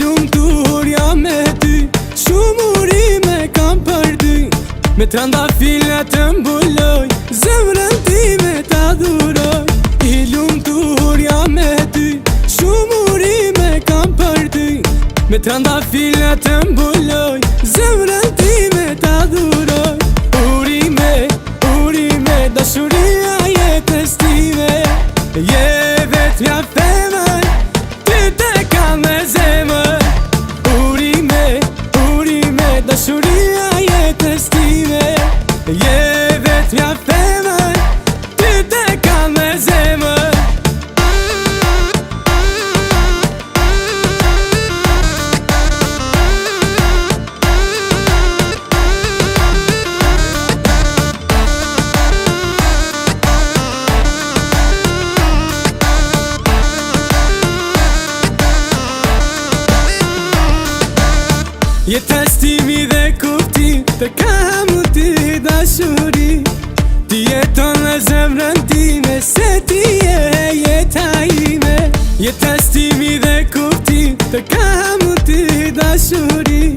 lumtur jam me ty, shumë urime kam për ty. Me trandafila të mbuloj, zemrën time t'adhuroj. I lumtur jam me ty, shumë urime kam për ty. Me trandafila të mbuloj, zemrën time t'adhuroj. Urime, urime, dashuria jetës time. Je vetmja femër, ty te kam me zemër. Urime, urime, dashuria jetës time. Je vetmja femër, ty te kam me zemër. Jetës timi dhe kuptim, të kam u ty dashuri. Ti jeton në zemrën time, se ti je jeta ime. Jetës timi dhe kuptim, të kam u ty dashuri.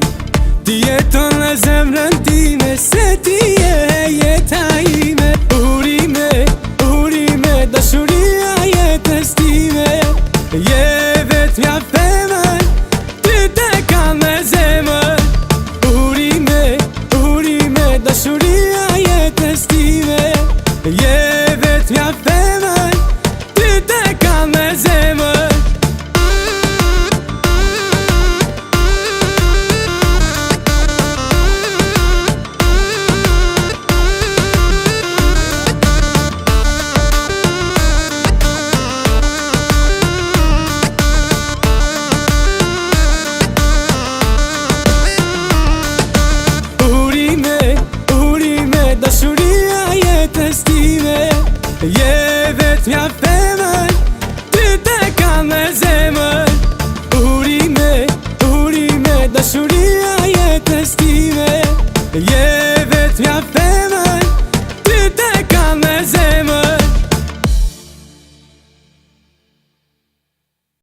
Ti jeton në zemrën time, se ti je jeta ime. Urime, urime, dashuria jetës time. Je vetmja femër, ty te kam me zemër. Dashuria jetës time. Je vetmja femër, ty te kam me zemër. Dashuria jetës time. Je vetmja femër, ty te kam me zemër. Urime, urime, dashuria jetës time. Je vetmja femër.